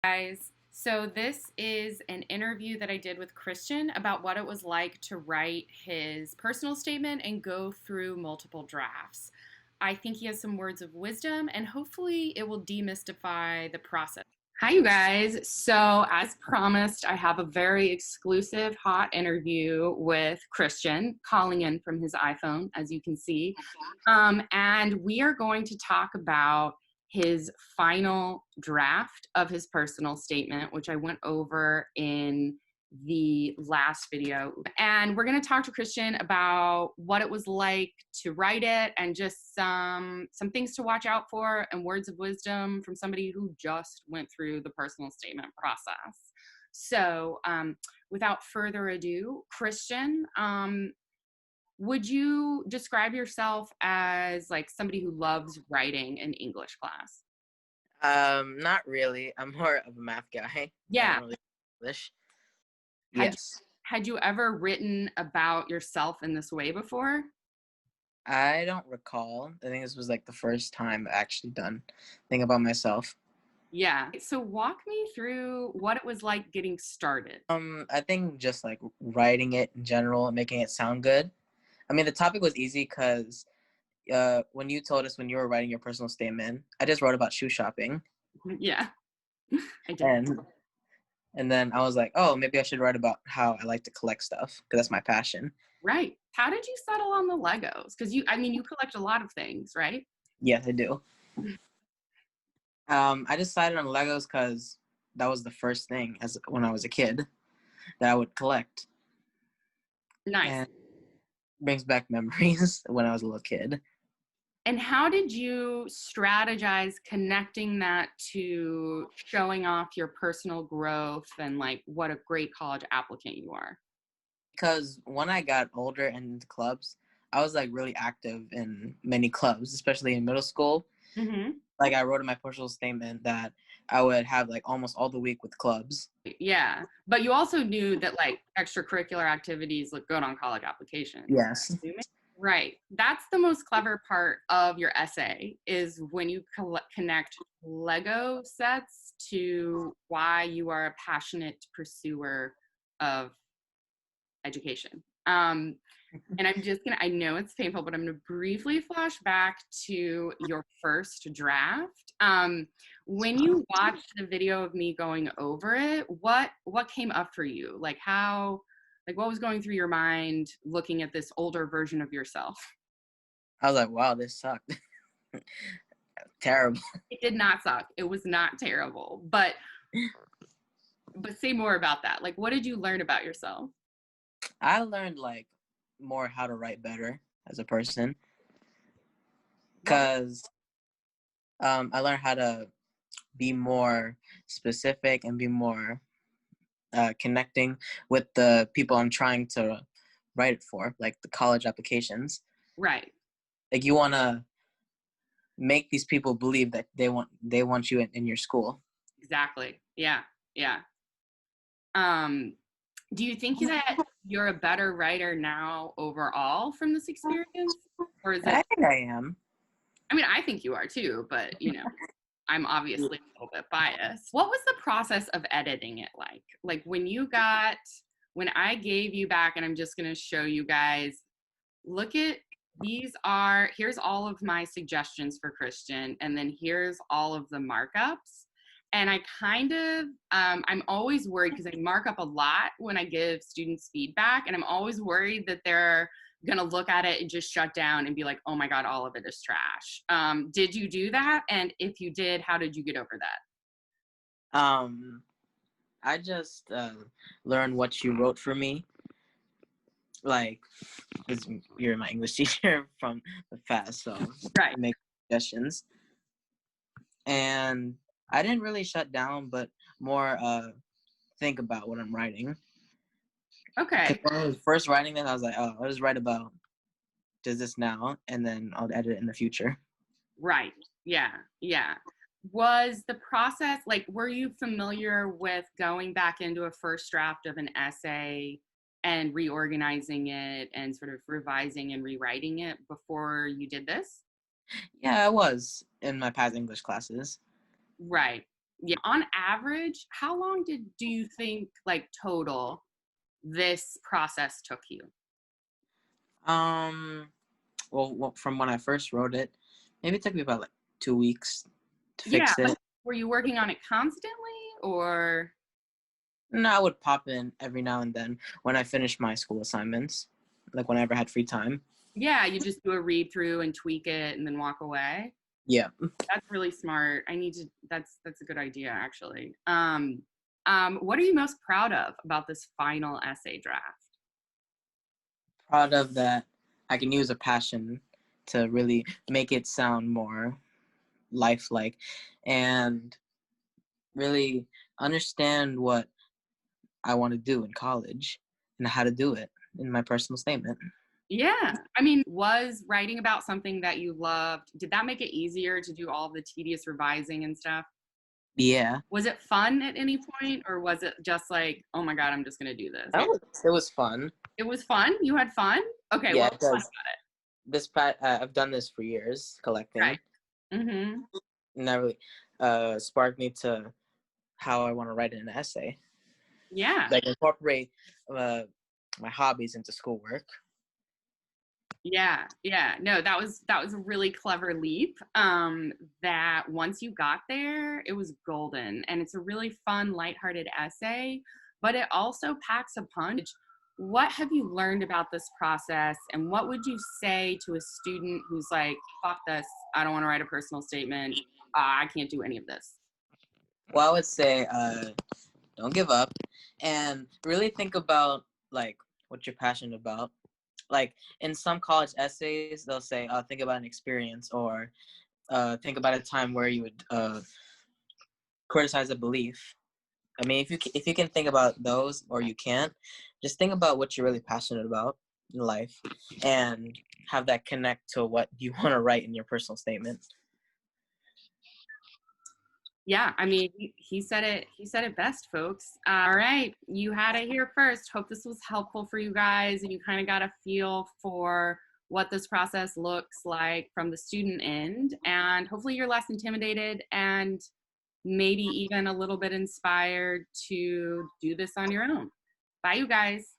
Guys. So, this is an interview that I did with Christian about what it was like to write his personal statement and go through multiple drafts. I think he has some words of wisdom, and hopefully, it will demystify the process. Hi, you guys. So, as promised, I have a very exclusive, hot interview with Christian calling in from his iPhone, as you can see. And we are going to talk about his final draft of his personal statement, which I went over in the last video. And we're going to talk to Christian about what it was like to write it and just some things to watch out for and words of wisdom from somebody who just went through the personal statement process. So without further ado, Christian, would you describe yourself as like somebody who loves writing in English class? Not really. I'm more of a math guy. I Yeah. don't really English. Had you, Yes. had you ever written about yourself in this way before? I don't recall. I think this was like the first time I actually done thing about myself. Yeah. So walk me through what it was like getting started. I think just like writing it in general and making it sound good. I mean, the topic was easy because when you told us when you were writing your personal statement, I just wrote about shoe shopping, Yeah, I did. and and then I was like, oh, maybe I should write about how I like to collect stuff because that's my passion. Right. How did you settle on the Legos? Because you collect a lot of things, right? Yes, I do. I decided on Legos because that was the first thing as when I was a kid that I would collect, Nice. and brings back memories when I was a little kid. And how did you strategize connecting that to showing off your personal growth and like what a great college applicant you are? Because when I got older and into clubs, I was like really active in many clubs, especially in middle school. Hmm. Like I wrote in my personal statement that I would have like almost all the week with clubs. Yeah. But you also knew that like extracurricular activities look good on college applications. Yes. Right. That's the most clever part of your essay is when you connect Lego sets to why you are a passionate pursuer of education. And I know it's painful, but I'm gonna briefly flash back to your first draft. When you watched the video of me going over it, what came up for you? Like what was going through your mind looking at this older version of yourself? I was like, wow, this sucked. Terrible. It did not suck. It was not terrible. But say more about that. Like what did you learn about yourself? I learned like more how to write better as a person What was because I learned how to be more specific and be more connecting with the people I'm trying to write it for, like the college applications. right. Like you want to make these people believe that they want you in your school. Exactly. Yeah. Yeah. Um Do you think that you're a better writer now overall from this experience? Or is it, I think I am. I mean, I think you are too, but I'm obviously a little bit biased. What was the process of editing it like? Like when I gave you back, and I'm just going to show you guys, look at here's all of my suggestions for Christian, and then here's all of the markups. And I kind of, I'm always worried because I mark up a lot when I give students feedback, and I'm always worried that they're going to look at it and just shut down and be like, oh my God, all of it is trash. Did you do that? And if you did, how did you get over that? Um, I just learned what you wrote for me. Like, 'cause you're my English teacher from the past, so Right. make suggestions. And I didn't really shut down, but more think about what I'm writing. Because Okay. when I was first writing this, I was like, oh, I'll just write about does this now, and then I'll edit it in the future. Right. Yeah. Yeah. Was the process like, were you familiar with going back into a first draft of an essay and reorganizing it and sort of revising and rewriting it before you did this? Yeah, I was in my past English classes. Right. Yeah. On average, how long do you think, like, total this process took you? Um, from when I first wrote it, maybe it took me about like 2 weeks to Yeah, fix like, it. were you working on it constantly, or And I would pop in every now and then when I finished my school assignments, like whenever I had free time. yeah, you just do a read through and tweak it and then walk away? Yeah. That's really smart. I need to that's a good idea, actually. What are you most proud of about this final essay draft? Proud of that I can use a passion to really make it sound more lifelike and really understand what I want to do in college and how to do it in my personal statement. Yeah. I mean, was writing about something that you loved, did that make it easier to do all the tedious revising and stuff? Yeah. Was it fun at any point, or was it just like, "Oh my god, I'm just gonna do this"? It was fun. It was fun? You had fun? Okay, Yeah, what was fun because about it? I've done this for years, collecting, Right. Mhm. and that really sparked me to how I want to write an essay. Yeah. Like incorporate uh, my hobbies into schoolwork. Yeah, yeah. No, that was a really clever leap. That once you got there, it was golden, and it's a really fun, lighthearted essay, but it also packs a punch. What have you learned about this process, and what would you say to a student who's like, "Fuck this! I don't want to write a personal statement. I can't do any of this." Well, I would say don't give up and really think about like what you're passionate about. Like in some college essays, they'll say, think about an experience or think about a time where you would criticize a belief. I mean, if you can think about those or you can't, just think about what you're really passionate about in life and have that connect to what you want to write in your personal statement. Yeah, I mean, he said it. He said it best, folks. All right, you had it here first. Hope this was helpful for you guys, and you kind of got a feel for what this process looks like from the student end. And hopefully, you're less intimidated and maybe even a little bit inspired to do this on your own. Bye, you guys.